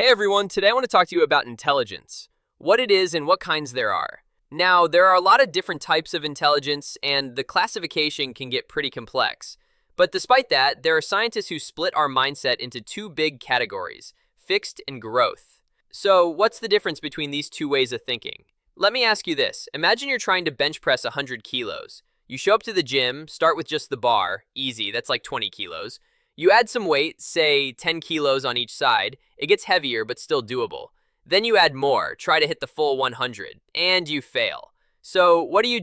Hey everyone, today I want to talk to you about intelligence, what it is and what kinds there are. Now, there are a lot of different types of intelligence, and the classification can get pretty complex. But despite that, there are scientists who split our mindset into two big categories, fixed and growth. So, what's the difference between these two ways of thinking? Let me ask you this. Imagine you're trying to bench press 100 kilos. You show up to the gym, start with just the bar, easy, that's like 20 kilos. You add some weight, say 10 kilos on each side. It gets heavier but still doable. Then you add more, try to hit the full 100, and you fail. So what do?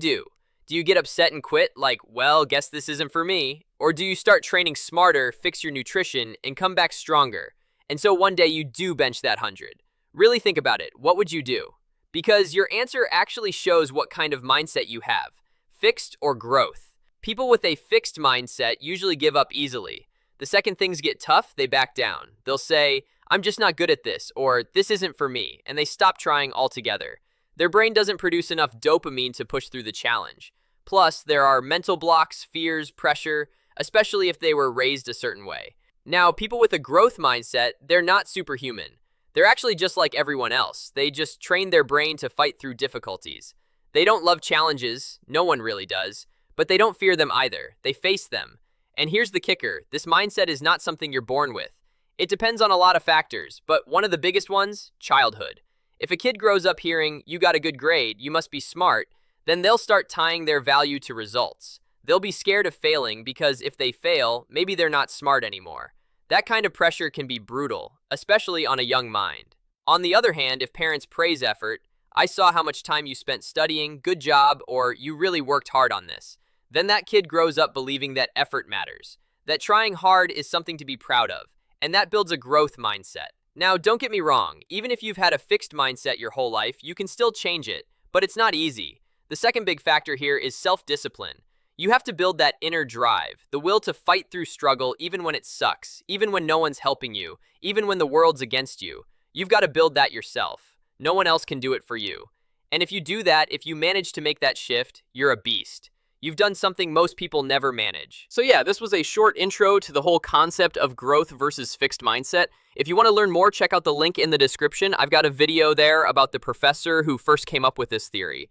Do you get upset and quit, like, well, guess this isn't for me? Or do you start training smarter, fix your nutrition, and come back stronger? And so one day you do bench that 100. Really think about it. What would you do? Because your answer actually shows what kind of mindset you have, fixed or growth. People with a fixed mindset usually give up easily. The second things get tough, they back down. They'll say, I'm just not good at this, or this isn't for me, and they stop trying altogether. Their brain doesn't produce enough dopamine to push through the challenge. Plus, there are mental blocks, fears, pressure, especially if they were raised a certain way. Now, people with a growth mindset, they're not superhuman. They're actually just like everyone else. They just train their brain to fight through difficulties. They don't love challenges, no one really does, but they don't fear them either. They face them. And here's the kicker, this mindset is not something you're born with. It depends on a lot of factors, but one of the biggest ones, childhood. If a kid grows up hearing, you got a good grade, you must be smart, then they'll start tying their value to results. They'll be scared of failing because if they fail, maybe they're not smart anymore. That kind of pressure can be brutal, especially on a young mind. On the other hand, if parents praise effort, I saw how much time you spent studying, good job, or you really worked hard on this. Then that kid grows up believing that effort matters, that trying hard is something to be proud of, and that builds a growth mindset. Now, don't get me wrong, even if you've had a fixed mindset your whole life, you can still change it, but it's not easy. The second big factor here is self-discipline. You have to build that inner drive, the will to fight through struggle even when it sucks, even when no one's helping you, even when the world's against you. You've got to build that yourself. No one else can do it for you. And if you do that, if you manage to make that shift, you're a beast. You've done something most people never manage. So yeah, this was a short intro to the whole concept of growth versus fixed mindset. If you want to learn more, check out the link in the description. I've got a video there about the professor who first came up with this theory.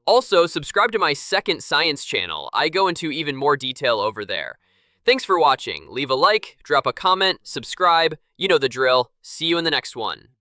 Also, subscribe to my second science channel. I go into even more detail over there. Thanks for watching. Leave a like, drop a comment, subscribe. You know the drill. See you in the next one.